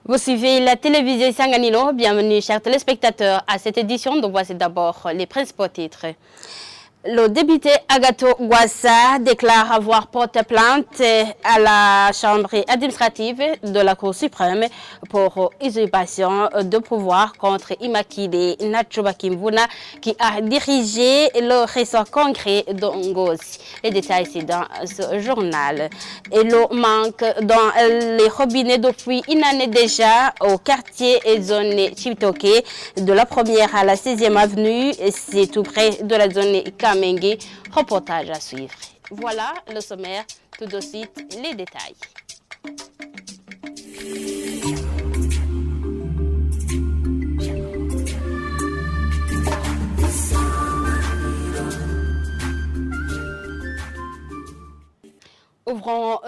Vous suivez la télévision Sanganilo. Bienvenue, chers téléspectateurs, à cette édition. Donc, voici d'abord les principaux titres. Le député Agathon Rwasa déclare avoir porté plainte à la chambre administrative de la Cour suprême pour usurpation de pouvoir contre Immaculée Nachobakimvuna qui a dirigé le réseau congrès d'Ongozi. Les détails c'est dans ce journal. Et l'eau manque dans les robinets depuis une année déjà au quartier et zone Chibitoke de la 1er à la 6e avenue. C'est tout près de la zone Mengue, reportage à suivre. Voilà le sommaire, tout de suite les détails. Ouvrons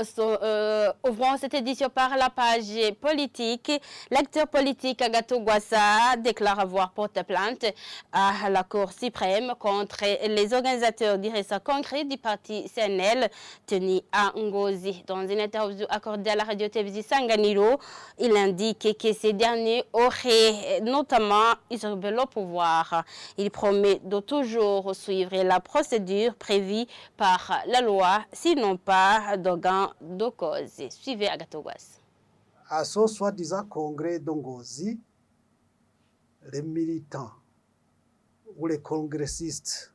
cette édition par la page politique. L'acteur politique Agathon Rwasa déclare avoir porté plainte à la Cour suprême contre les organisateurs du récent congrès du parti CNL tenu à Ngozi. Dans une interview accordée à la radio-télévision Sanganilo, il indique que ces derniers auraient notamment usurpé le pouvoir. Il promet de toujours suivre la procédure prévue par la loi, sinon pas de gain de cause. Suivez Agathon Rwasa. À ce soi-disant congrès d'Ongozi, les militants ou les congressistes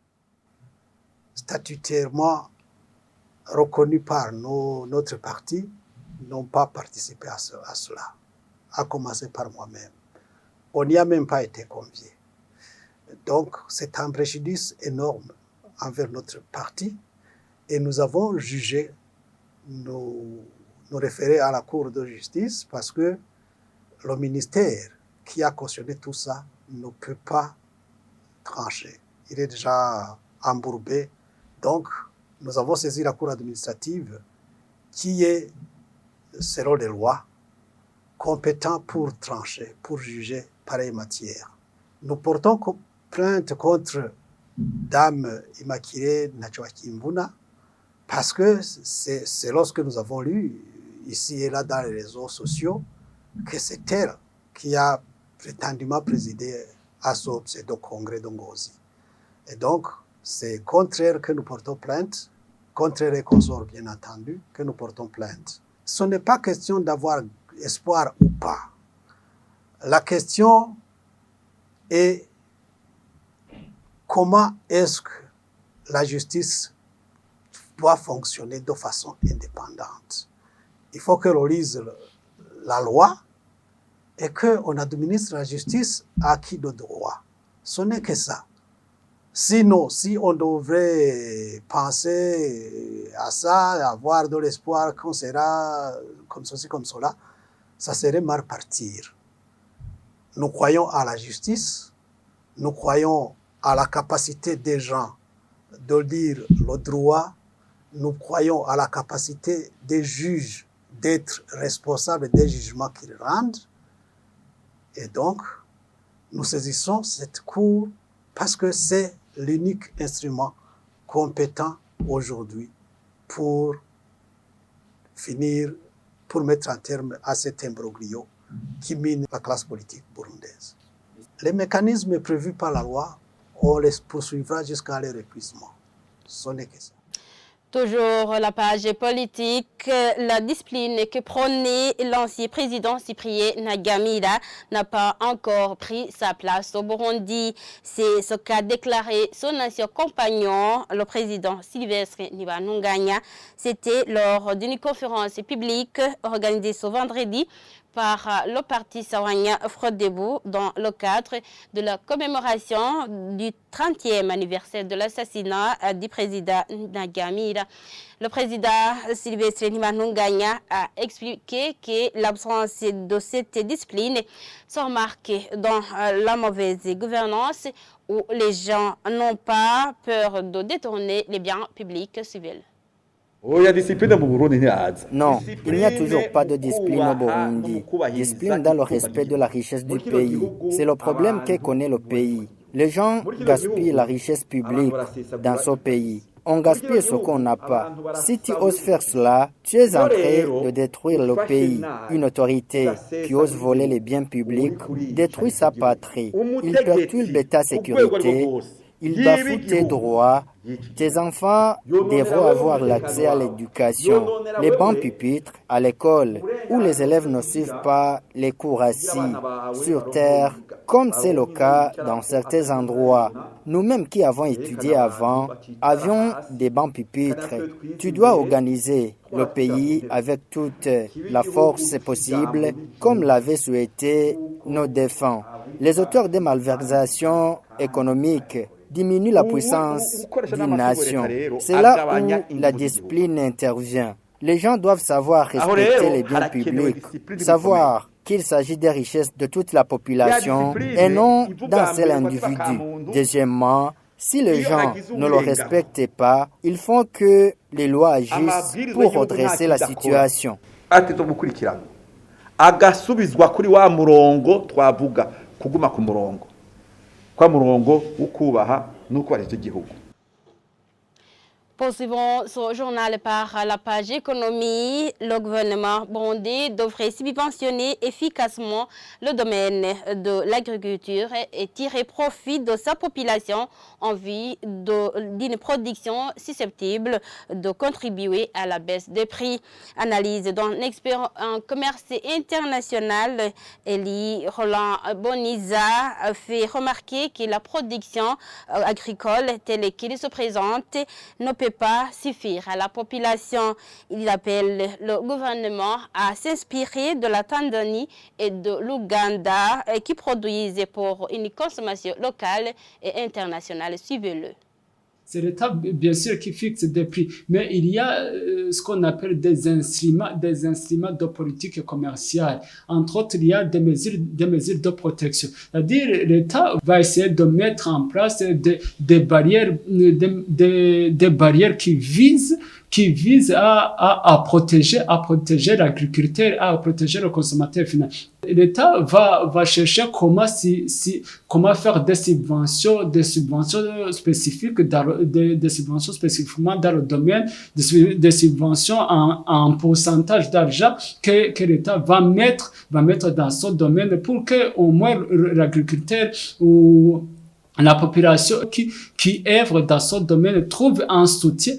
statutairement reconnus par notre parti n'ont pas participé à cela, à commencer par moi-même. On n'y a même pas été convié. Donc, c'est un préjudice énorme envers notre parti et nous avons jugé nous référer à la Cour de justice parce que le ministère qui a cautionné tout ça ne peut pas trancher. Il est déjà embourbé. Donc, nous avons saisi la Cour administrative qui est, selon les lois, compétent pour trancher, pour juger pareille matière. Nous portons plainte contre Dame Immaculée Nachobakimvuna parce que c'est lorsque nous avons lu ici et là dans les réseaux sociaux que c'est elle qui a prétendument présidé à ce pseudo-congrès d'Ongozi. Et donc, c'est contre elle que nous portons plainte, contre les consorts bien entendu, que nous portons plainte. Ce n'est pas question d'avoir espoir ou pas. La question est comment est-ce que la justice doit fonctionner de façon indépendante. Il faut que l'on lise la loi et qu'on administre la justice à qui de droit. Ce n'est que ça. Sinon, si on devrait penser à ça, avoir de l'espoir qu'on sera comme ceci, comme cela, ça serait mal partir. Nous croyons à la justice, nous croyons à la capacité des gens de dire le droit, nous croyons à la capacité des juges d'être responsables des jugements qu'ils rendent. Et donc, nous saisissons cette cour parce que c'est l'unique instrument compétent aujourd'hui pour finir, pour mettre un terme à cet imbroglio qui mine la classe politique burundaise. Les mécanismes prévus par la loi, on les poursuivra jusqu'à leur épuisement. Ce n'est que ça. Toujours la page politique, la discipline que prônait l'ancien président Cyprien Ntaryamira n'a pas encore pris sa place au Burundi. C'est ce qu'a déclaré son ancien compagnon, le président Sylvestre Ntibantunganya. C'était lors d'une conférence publique organisée ce vendredi par le parti Sawanya Frodebu dans le cadre de la commémoration du 30e anniversaire de l'assassinat du président Ntaryamira. Le président Sylvestre Ntibantunganya a expliqué que l'absence de cette discipline se remarque dans la mauvaise gouvernance où les gens n'ont pas peur de détourner les biens publics civils. Non, il n'y a toujours pas de discipline au Burundi. Discipline dans le respect de la richesse du pays. C'est le problème que connaît le pays. Les gens gaspillent la richesse publique dans ce pays. On gaspille ce qu'on n'a pas. Si tu oses faire cela, tu es en train de détruire le pays. Une autorité qui ose voler les biens publics détruit sa patrie. Il perturbe ta sécurité. Il bafoue tes droits. Tes enfants devront avoir l'accès à l'éducation. Les bancs pupitres à l'école où les élèves ne suivent pas les cours assis sur terre, comme c'est le cas dans certains endroits. Nous-mêmes qui avons étudié avant, avions des bancs pupitres. Tu dois organiser le pays avec toute la force possible, comme l'avaient souhaité nos défunts. Les auteurs des malversations économiques diminue la puissance d'une nation. C'est là où la discipline intervient. Les gens doivent savoir respecter les biens publics, savoir qu'il s'agit des richesses de toute la population et non d'un seul individu. Deuxièmement, si les gens ne le respectent pas, il faut que les lois agissent pour redresser la situation. Agasubizwa kuri wa murongo twavuga kuguma ku murongo kwa murongo ukubaha n'ukubahiriza igihugu. Poursuivons ce journal par la page économie. Le gouvernement burundais devrait subventionner efficacement le domaine de l'agriculture et tirer profit de sa population en vue d'une production susceptible de contribuer à la baisse des prix. Analyse d'un expert en commerce international, Elie Roland Boniza, fait remarquer que la production agricole telle qu'il se présente ne peut pas suffire à la population. Il appelle le gouvernement à s'inspirer de la Tanzanie et de l'Ouganda qui produisent pour une consommation locale et internationale. Suivez-le. C'est l'État, bien sûr, qui fixe des prix, mais il y a ce qu'on appelle des instruments de politique commerciale. Entre autres, il y a des mesures de protection. C'est-à-dire, l'État va essayer de mettre en place des barrières qui visent à protéger l'agriculteur, à protéger le consommateur final. L'État va chercher comment faire des subventions spécifiques des subventions spécifiquement dans le domaine des subventions en pourcentage d'argent que l'État va mettre dans ce domaine pour que au moins l'agriculteur ou la population qui œuvre dans ce domaine trouve un soutien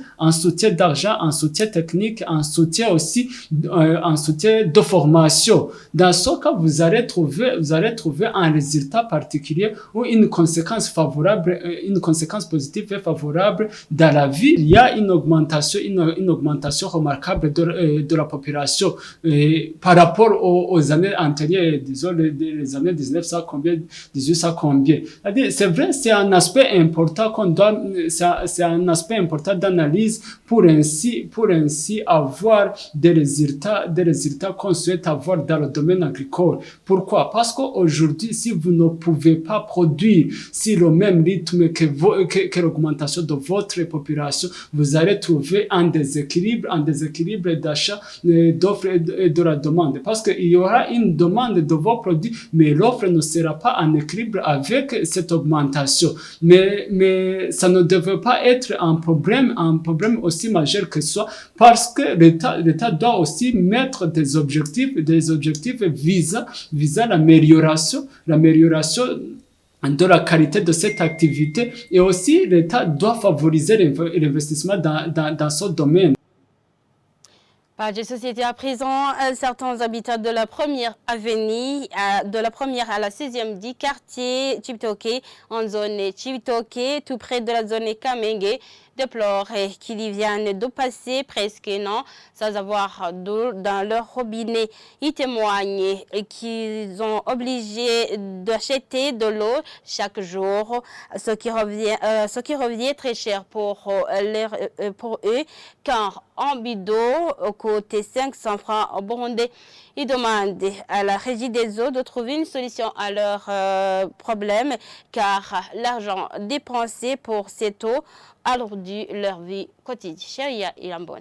d'argent, un soutien technique, un soutien aussi, un soutien de formation. Dans ce cas, vous allez trouver un résultat particulier ou une conséquence favorable, une conséquence positive et favorable dans la vie. Il y a une augmentation remarquable de la population par rapport aux années antérieures, disons les années 1900 combien, 1800 combien. C'est vrai, c'est un aspect important c'est un aspect important d'analyse pour ainsi avoir des résultats qu'on souhaite avoir dans le domaine agricole. Pourquoi? Parce qu'aujourd'hui, si vous ne pouvez pas produire sur le même rythme que l'augmentation de votre population, vous allez trouver un déséquilibre d'achat, d'offre et de la demande. Parce qu'il y aura une demande de vos produits, mais l'offre ne sera pas en équilibre avec cette augmentation. Mais ça ne devrait pas être un problème aussi majeur que ça, parce que l'État doit aussi mettre des objectifs visant l'amélioration de la qualité de cette activité, et aussi l'État doit favoriser l'investissement dans ce domaine. Page de société à présent, certains habitants de la première avenue, de la première à la 16e du quartier Chibitoke, en zone Chibitoke, tout près de la zone Kamenge, déplorent qu'il y vienne de passer presque un an sans avoir d'eau dans leur robinet. Ils témoignent qu'ils sont obligés d'acheter de l'eau chaque jour, ce qui revient très cher pour eux, car un bidon coûte 500 francs burundais. Ils demandent à la Régie des eaux de trouver une solution à leur problème, car l'argent dépensé pour cette eau alourdit leur vie quotidienne. Chéria Ilambon.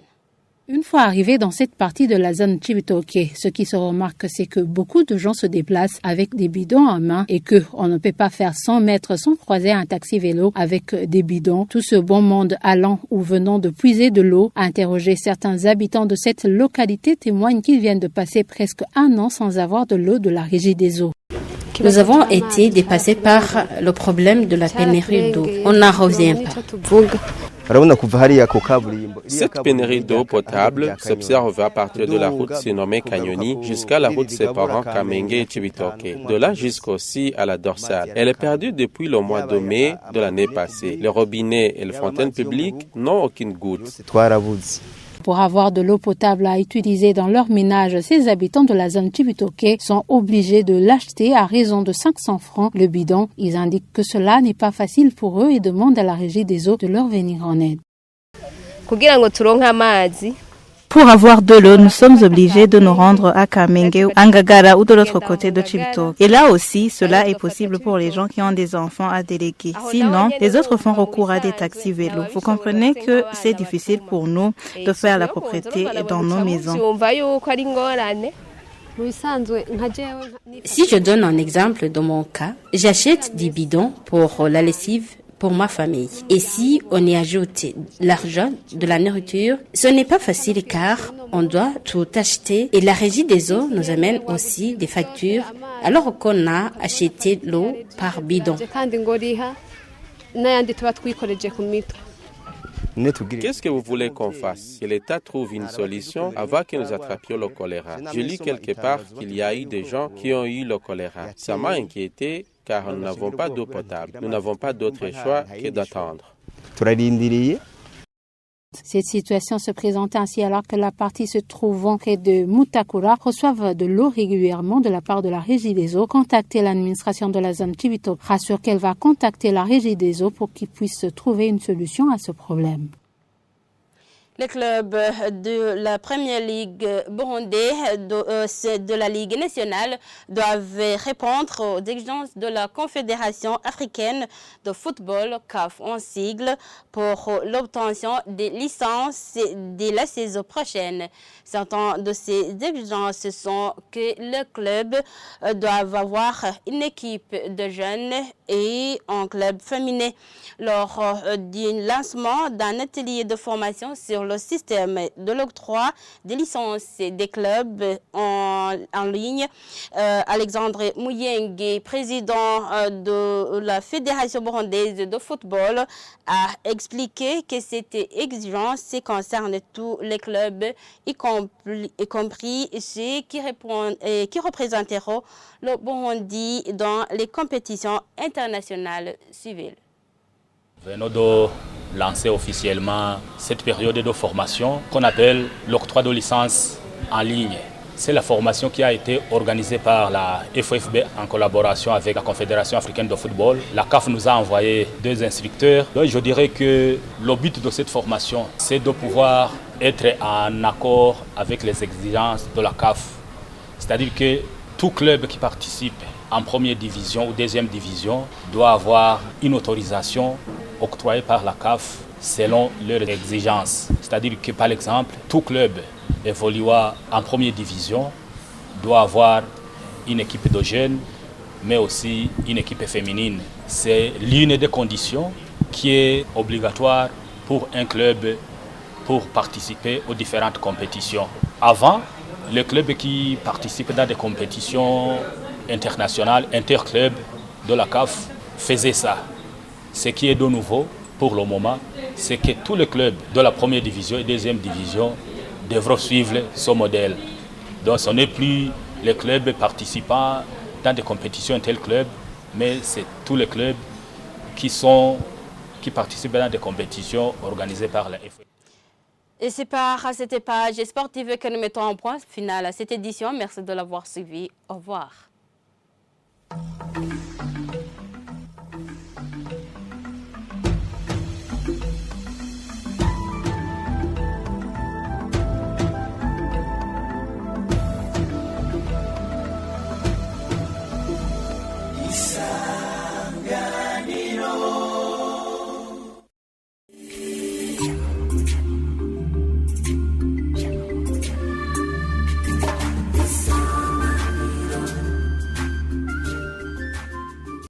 Une fois arrivés dans cette partie de la zone Cibitoke, ce qui se remarque, c'est que beaucoup de gens se déplacent avec des bidons en main et que on ne peut pas faire 100 mètres sans croiser un taxi vélo avec des bidons. Tout ce bon monde allant ou venant de puiser de l'eau, interroger certains habitants de cette localité témoignent qu'ils viennent de passer presque 1 an sans avoir de l'eau de la Régie des eaux. Nous avons été dépassés par le problème de la pénurie d'eau. On n'en revient pas. Cette pénurie d'eau potable s'observe à partir de la route surnommée Kanyoni jusqu'à la route séparant Kamenge et Cibitoke, de là jusqu'aussi à la dorsale. Elle est perdue depuis le mois de mai de l'année passée. Les robinets et les fontaines publiques n'ont aucune goutte. Pour avoir de l'eau potable à utiliser dans leur ménage, ces habitants de la zone Cibitoke sont obligés de l'acheter à raison de 500 francs le bidon. Ils indiquent que cela n'est pas facile pour eux et demandent à la Régie des eaux de leur venir en aide. Pour avoir de l'eau, nous sommes obligés de nous rendre à Kamenge, à Ngagara ou de l'autre côté de Cibitoke. Et là aussi, cela est possible pour les gens qui ont des enfants à déléguer. Sinon, les autres font recours à des taxis vélos. Vous comprenez que c'est difficile pour nous de faire la propreté dans nos maisons. Si je donne un exemple de mon cas, j'achète des bidons pour la lessive pour ma famille. Et si on y ajoute l'argent de la nourriture, ce n'est pas facile car on doit tout acheter et la Régie des eaux nous amène aussi des factures alors qu'on a acheté l'eau par bidon. Qu'est-ce que vous voulez qu'on fasse? Que l'État trouve une solution avant que nous attrapions le choléra. Je lis quelque part qu'il y a eu des gens qui ont eu le choléra. Ça m'a inquiété car nous n'avons pas d'eau potable. Nous n'avons pas d'autre choix que d'attendre. Cette situation se présente ainsi alors que la partie se trouvant près de Mutakura reçoivent de l'eau régulièrement de la part de la Régie des eaux. Contacter l'administration de la zone Cibitoke rassure qu'elle va contacter la Régie des eaux pour qu'ils puissent trouver une solution à ce problème. Les clubs de la Première Ligue burundaise de la Ligue nationale doivent répondre aux exigences de la Confédération africaine de football, CAF en sigle, pour l'obtention des licences dès la saison prochaine. Certaines de ces exigences sont que le club doit avoir une équipe de jeunes et un club féminin. Lors du lancement d'un atelier de formation sur le système de l'octroi des licences des clubs en ligne, Alexandre Muyenge, président de la Fédération burundaise de football, a expliqué que cette exigence concerne tous les clubs, y compris ceux qui représenteront le Burundi dans les compétitions internationales civiles. Venons de lancer officiellement cette période de formation qu'on appelle l'octroi de licence en ligne. C'est la formation qui a été organisée par la FFB en collaboration avec la Confédération africaine de football. La CAF nous a envoyé 2 instructeurs. Donc je dirais que le but de cette formation, c'est de pouvoir être en accord avec les exigences de la CAF. C'est-à-dire que tout club qui participe en première division ou deuxième division doit avoir une autorisation octroyée par la CAF selon leurs exigences. C'est-à-dire que, par exemple, tout club évoluant en première division doit avoir une équipe de jeunes, mais aussi une équipe féminine. C'est l'une des conditions qui est obligatoire pour un club pour participer aux différentes compétitions. Avant, les clubs qui participent dans des compétitions internationales, interclubs de la CAF, faisaient ça. Ce qui est de nouveau pour le moment, c'est que tous les clubs de la première division et deuxième division devront suivre ce modèle. Donc ce n'est plus les clubs participant dans des compétitions interclubs, mais c'est tous les clubs qui participent dans des compétitions organisées par la FA. Et c'est par cette page sportive que nous mettons en point final à cette édition. Merci de l'avoir suivi. Au revoir.